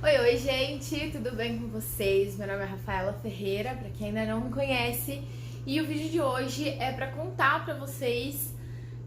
Oi, gente, tudo bem com vocês? Meu nome é Rafaela Ferreira, pra quem ainda não me conhece, e o vídeo de hoje é pra contar pra vocês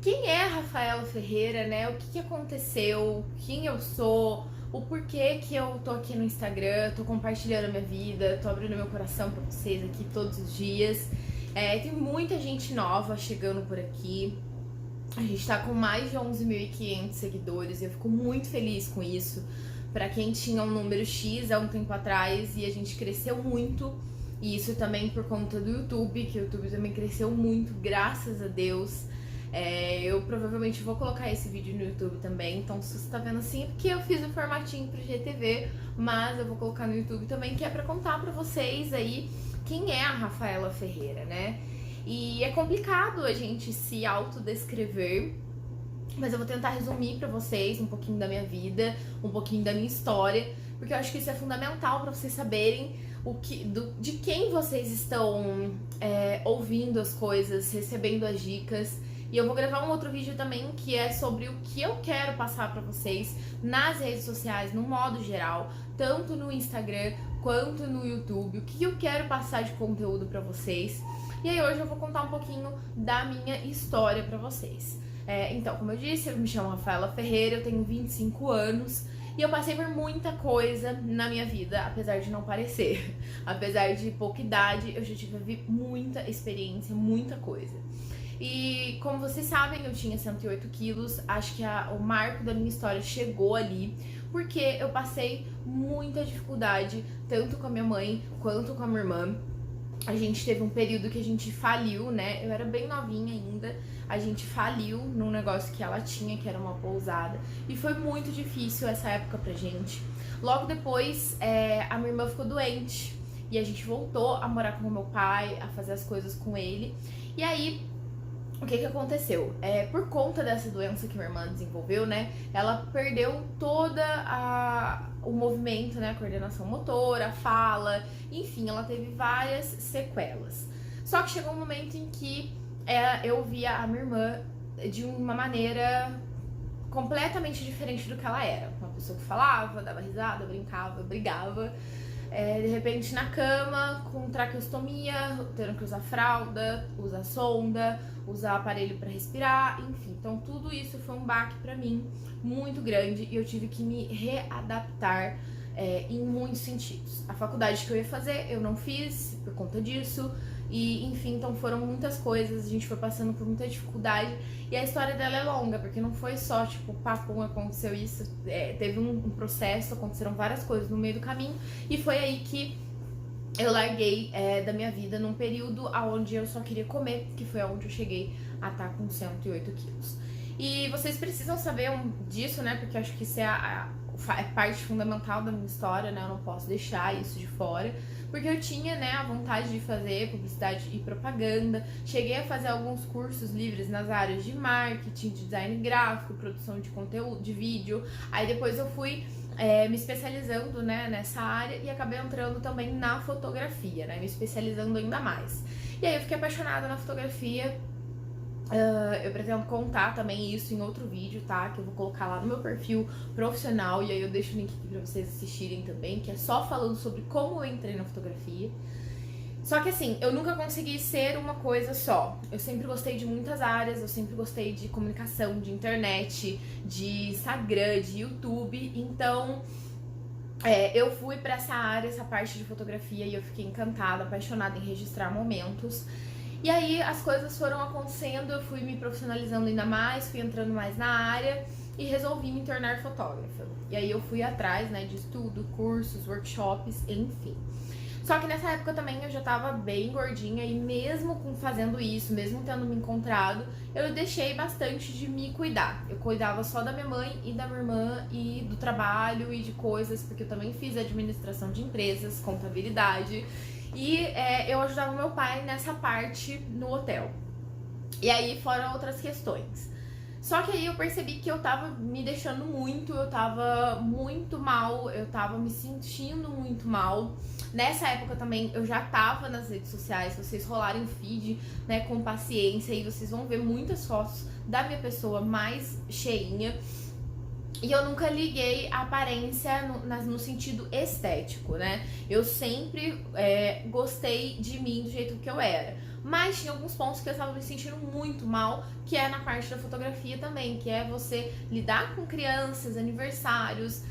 quem é a Rafaela Ferreira, né? O que aconteceu, quem eu sou, o porquê que eu tô aqui no Instagram, tô compartilhando a minha vida, tô abrindo meu coração pra vocês aqui todos os dias. Tem muita gente nova chegando por aqui. A gente tá com mais de 11.500 seguidores e eu fico muito feliz com isso. Pra quem tinha um número X há um tempo atrás, e a gente cresceu muito. E isso também por conta do YouTube, que o YouTube também cresceu muito, graças a Deus. Eu provavelmente vou colocar esse vídeo no YouTube também, então se você tá vendo assim é porque eu fiz o formatinho pro GTV, mas eu vou colocar no YouTube também, que é pra contar pra vocês aí quem é a Rafaela Ferreira, né? E é complicado a gente se autodescrever, mas eu vou tentar resumir pra vocês um pouquinho da minha vida, um pouquinho da minha história, porque eu acho que isso é fundamental pra vocês saberem de quem vocês estão ouvindo as coisas, recebendo as dicas. E eu vou gravar um outro vídeo também que é sobre o que eu quero passar pra vocês nas redes sociais, no modo geral, tanto no Instagram quanto no YouTube, o que eu quero passar de conteúdo pra vocês. E aí hoje eu vou contar um pouquinho da minha história pra vocês. Então, como eu disse, eu me chamo Rafaela Ferreira, eu tenho 25 anos e eu passei por muita coisa na minha vida, apesar de não parecer. Apesar de pouca idade, eu já tive muita experiência, muita coisa. E como vocês sabem, eu tinha 108 quilos, acho que o marco da minha história chegou ali, porque eu passei muita dificuldade, tanto com a minha mãe quanto com a minha irmã. A gente teve um período que a gente faliu, né? Eu era bem novinha ainda. A gente faliu num negócio que ela tinha, que era uma pousada. E foi muito difícil essa época pra gente. Logo depois, a minha irmã ficou doente. E a gente voltou a morar com o meu pai, a fazer as coisas com ele. E aí, o que aconteceu? Por conta dessa doença que minha irmã desenvolveu, né? Ela perdeu o movimento, né? A coordenação motora, a fala, enfim, ela teve várias sequelas. Só que chegou um momento em que eu via a minha irmã de uma maneira completamente diferente do que ela era. Uma pessoa que falava, dava risada, brincava, brigava. De repente na cama, com traqueostomia, tendo que usar fralda, usar sonda, usar aparelho para respirar, enfim. Então tudo isso foi um baque pra mim muito grande e eu tive que me readaptar em muitos sentidos. A faculdade que eu ia fazer, eu não fiz por conta disso. E enfim, então foram muitas coisas, a gente foi passando por muita dificuldade. E a história dela é longa, porque não foi só tipo, papum, aconteceu isso. Teve um processo, aconteceram várias coisas no meio do caminho. E foi aí que eu larguei da minha vida num período onde eu só queria comer, que foi onde eu cheguei a estar com 108 quilos. E vocês precisam saber disso, né? Porque eu acho que isso é parte fundamental da minha história, né? Eu não posso deixar isso de fora. Porque eu tinha, né, a vontade de fazer publicidade e propaganda. Cheguei a fazer alguns cursos livres nas áreas de marketing, de design gráfico, produção de conteúdo, de vídeo. Aí depois eu fui me especializando, né, nessa área e acabei entrando também na fotografia, né, me especializando ainda mais. E aí eu fiquei apaixonada na fotografia. Eu pretendo contar também isso em outro vídeo, tá? Que eu vou colocar lá no meu perfil profissional. E aí eu deixo o link aqui pra vocês assistirem também, que é só falando sobre como eu entrei na fotografia. Só que assim, eu nunca consegui ser uma coisa só. Eu sempre gostei de muitas áreas, eu sempre gostei de comunicação, de internet, de Instagram, de YouTube. Então eu fui pra essa área, essa parte de fotografia, e eu fiquei encantada, apaixonada em registrar momentos. E aí as coisas foram acontecendo, eu fui me profissionalizando ainda mais, fui entrando mais na área e resolvi me tornar fotógrafa. E aí eu fui atrás, né, de estudo, cursos, workshops, enfim. Só que nessa época também eu já tava bem gordinha e mesmo fazendo isso, mesmo tendo me encontrado, eu deixei bastante de me cuidar. Eu cuidava só da minha mãe e da minha irmã e do trabalho e de coisas, porque eu também fiz administração de empresas, contabilidade. E eu ajudava meu pai nessa parte no hotel. E aí foram outras questões. Só que aí eu percebi que eu tava me deixando muito, eu tava muito mal, eu tava me sentindo muito mal. Nessa época também eu já tava nas redes sociais, se vocês rolarem o feed, né, com paciência, aí vocês vão ver muitas fotos da minha pessoa mais cheinha. E eu nunca liguei a aparência no sentido estético, né? Eu sempre gostei de mim do jeito que eu era. Mas tinha alguns pontos que eu estava me sentindo muito mal, que é na parte da fotografia também, que é você lidar com crianças, aniversários,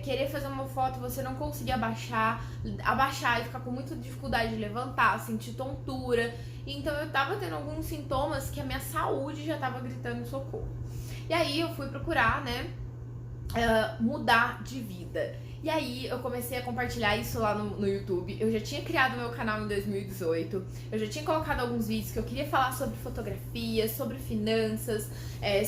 querer fazer uma foto e você não conseguir abaixar e ficar com muita dificuldade de levantar, sentir tontura. Então eu tava tendo alguns sintomas que a minha saúde já tava gritando socorro. E aí eu fui procurar, né, mudar de vida. E aí eu comecei a compartilhar isso lá no YouTube. Eu já tinha criado meu canal em 2018. Eu já tinha colocado alguns vídeos que eu queria falar sobre fotografia, sobre finanças,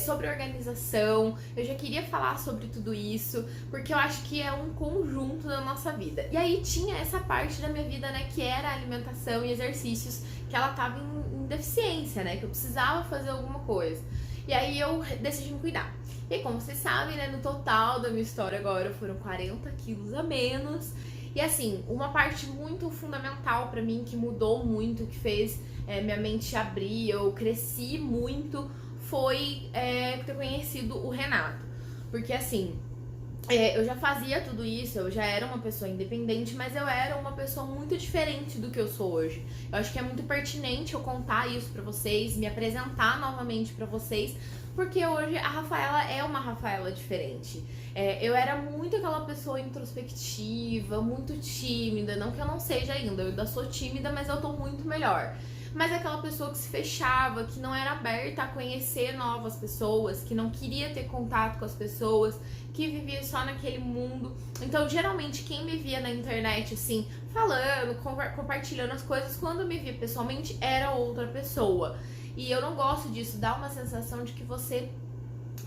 sobre organização. Eu já queria falar sobre tudo isso, porque eu acho que é um conjunto da nossa vida. E aí tinha essa parte da minha vida, né, que era a alimentação e exercícios, que ela tava em deficiência, né, que eu precisava fazer alguma coisa. E aí eu decidi me cuidar. E aí, como vocês sabem, né, no total da minha história agora foram 40 quilos a menos. E assim, uma parte muito fundamental pra mim, que mudou muito, que fez minha mente abrir, eu cresci muito, foi ter conhecido o Renato. Porque assim, eu já fazia tudo isso, eu já era uma pessoa independente, mas eu era uma pessoa muito diferente do que eu sou hoje. Eu acho que é muito pertinente eu contar isso pra vocês, me apresentar novamente pra vocês, porque hoje a Rafaela é uma Rafaela diferente. Eu era muito aquela pessoa introspectiva, muito tímida, não que eu não seja ainda, eu ainda sou tímida, mas eu tô muito melhor. Mas aquela pessoa que se fechava, que não era aberta a conhecer novas pessoas, que não queria ter contato com as pessoas, que vivia só naquele mundo. Então, geralmente, quem me via na internet, assim, falando, compartilhando as coisas, quando me via pessoalmente, era outra pessoa. E eu não gosto disso, dá uma sensação de que você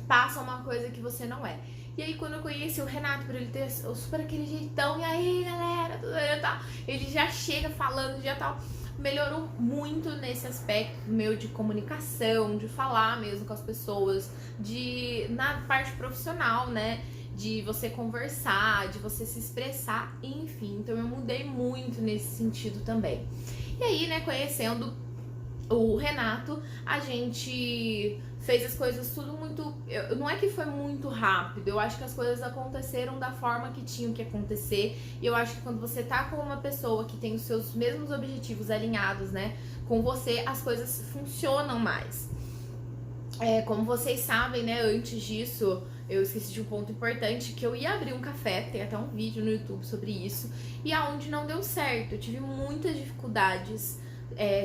passa uma coisa que você não é. E aí, quando eu conheci o Renato, por ele ter super aquele jeitão, e aí, galera, tudo bem, tá? Ele já chega falando, já tá... melhorou muito nesse aspecto meu de comunicação, de falar mesmo com as pessoas, na parte profissional, né? De você conversar, de você se expressar, enfim. Então eu mudei muito nesse sentido também. E aí, né, conhecendo o Renato, a gente fez as coisas tudo muito... Não é que foi muito rápido, eu acho que as coisas aconteceram da forma que tinham que acontecer. E eu acho que quando você tá com uma pessoa que tem os seus mesmos objetivos alinhados, né, com você, as coisas funcionam mais. Como vocês sabem, né, antes disso, eu esqueci de um ponto importante, que eu ia abrir um café, tem até um vídeo no YouTube sobre isso, e aonde não deu certo. Eu tive muitas dificuldades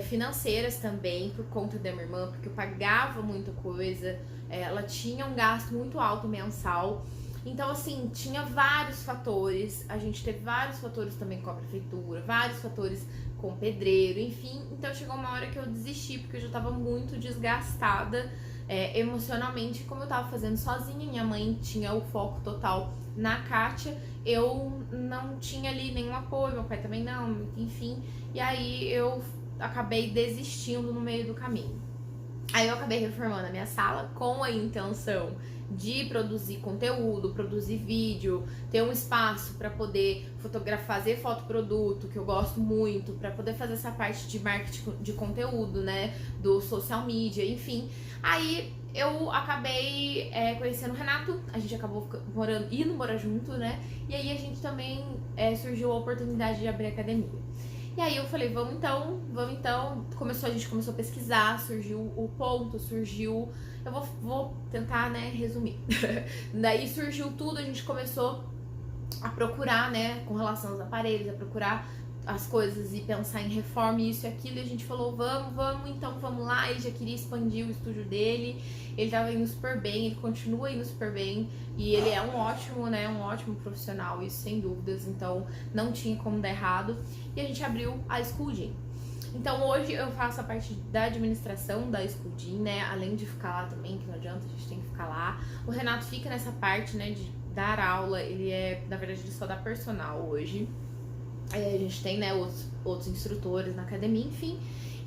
financeiras também, por conta da minha irmã, porque eu pagava muita coisa, ela tinha um gasto muito alto mensal. Então, assim, tinha vários fatores, a gente teve vários fatores também com a prefeitura, vários fatores com o pedreiro, enfim. Então chegou uma hora que eu desisti, porque eu já tava muito desgastada emocionalmente, como eu tava fazendo sozinha, minha mãe tinha o foco total na Kátia, eu não tinha ali nenhum apoio, meu pai também não, enfim. E aí eu acabei desistindo no meio do caminho. Aí eu acabei reformando a minha sala com a intenção de produzir conteúdo, produzir vídeo, ter um espaço para poder fotografar, fazer fotoproduto, que eu gosto muito, para poder fazer essa parte de marketing de conteúdo, né, do social media, enfim. Aí eu acabei conhecendo o Renato, a gente acabou indo morar junto, né, e aí a gente também surgiu a oportunidade de abrir academia. E aí eu falei, vamos então, a gente começou a pesquisar, surgiu o ponto, surgiu... Eu vou tentar, né, resumir. Daí surgiu tudo, a gente começou a procurar, né, com relação aos aparelhos, a procurar as coisas e pensar em reforma, isso e aquilo, e a gente falou, então vamos lá. Ele já queria expandir o estúdio dele, ele tava indo super bem, ele continua indo super bem, e ele é um ótimo profissional, isso sem dúvidas, então não tinha como dar errado, e a gente abriu a School Gym. Então hoje eu faço a parte da administração da School Gym, né, além de ficar lá também, que não adianta, a gente tem que ficar lá. O Renato fica nessa parte, né, de dar aula, na verdade, ele só dá personal hoje. A gente tem, né, outros instrutores na academia, enfim.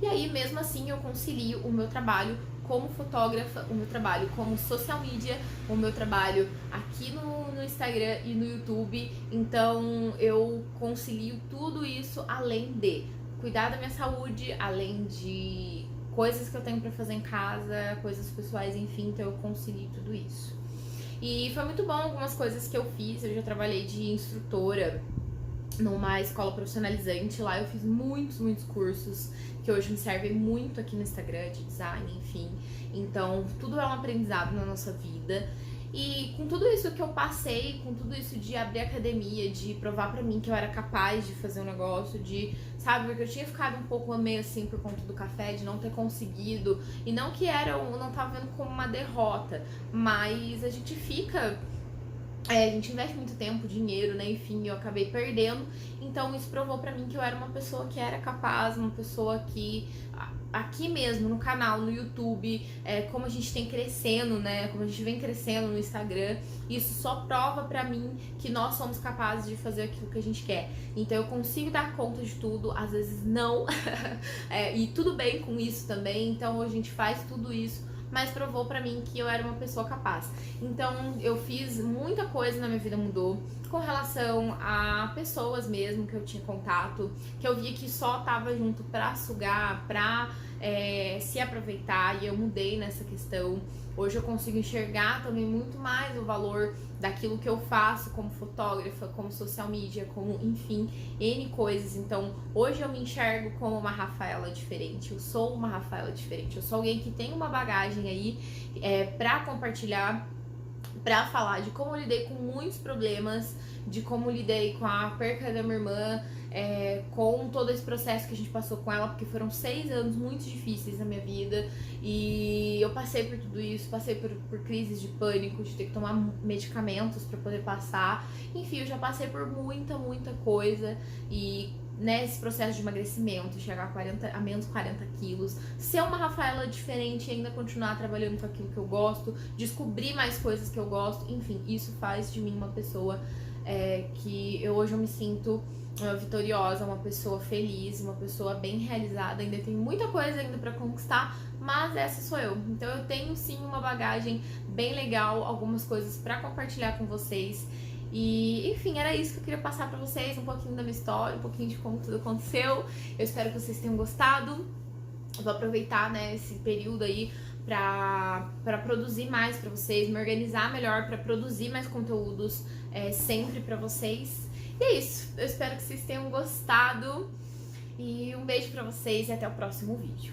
E aí, mesmo assim, eu concilio o meu trabalho como fotógrafa, o meu trabalho como social media, o meu trabalho aqui no Instagram e no YouTube. Então, eu concilio tudo isso além de cuidar da minha saúde, além de coisas que eu tenho pra fazer em casa, coisas pessoais, enfim. Então, eu concilio tudo isso. E foi muito bom algumas coisas que eu fiz. Eu já trabalhei de instrutora numa escola profissionalizante. Lá eu fiz muitos cursos que hoje me servem muito aqui no Instagram, de design, enfim. Então, tudo é um aprendizado na nossa vida. E com tudo isso que eu passei, com tudo isso de abrir academia, de provar pra mim que eu era capaz de fazer um negócio, sabe, porque eu tinha ficado um pouco meio assim por conta do café, de não ter conseguido, e não que eu não tava vendo como uma derrota, mas a gente fica. A gente investe muito tempo, dinheiro, né? Enfim, eu acabei perdendo. Então isso provou pra mim que eu era uma pessoa que era capaz, uma pessoa que aqui mesmo no canal, no YouTube, como a gente tem crescendo, né? Como a gente vem crescendo no Instagram, isso só prova pra mim que nós somos capazes de fazer aquilo que a gente quer. Então eu consigo dar conta de tudo, às vezes não, e tudo bem com isso também. Então a gente faz tudo isso, mas provou pra mim que eu era uma pessoa capaz. Então eu fiz muita coisa na minha vida, mudou com relação a pessoas mesmo que eu tinha contato, que eu via que só tava junto pra sugar, pra se aproveitar, e eu mudei nessa questão. Hoje eu consigo enxergar também muito mais o valor daquilo que eu faço como fotógrafa, como social media, como, enfim, N coisas. Então, hoje eu me enxergo como uma Rafaela diferente. Eu sou uma Rafaela diferente. Eu sou alguém que tem uma bagagem aí pra compartilhar, pra falar de como eu lidei com muitos problemas, de como eu lidei com a perca da minha irmã, com todo esse processo que a gente passou com ela, porque foram 6 anos muito difíceis na minha vida, e eu passei por tudo isso, passei por crises de pânico, de ter que tomar medicamentos pra poder passar, enfim, eu já passei por muita coisa, e nesse processo de emagrecimento, chegar a menos 40 quilos, ser uma Rafaela diferente e ainda continuar trabalhando com aquilo que eu gosto, descobrir mais coisas que eu gosto, enfim, isso faz de mim uma pessoa que hoje eu me sinto vitoriosa, uma pessoa feliz, uma pessoa bem realizada. Ainda tem muita coisa ainda pra conquistar, mas essa sou eu. Então eu tenho sim uma bagagem bem legal, algumas coisas pra compartilhar com vocês. E, enfim, era isso que eu queria passar pra vocês, um pouquinho da minha história, um pouquinho de como tudo aconteceu. Eu espero que vocês tenham gostado. Eu vou aproveitar, né, esse período aí pra produzir mais pra vocês, me organizar melhor pra produzir mais conteúdos sempre pra vocês. E é isso, eu espero que vocês tenham gostado. E um beijo pra vocês e até o próximo vídeo.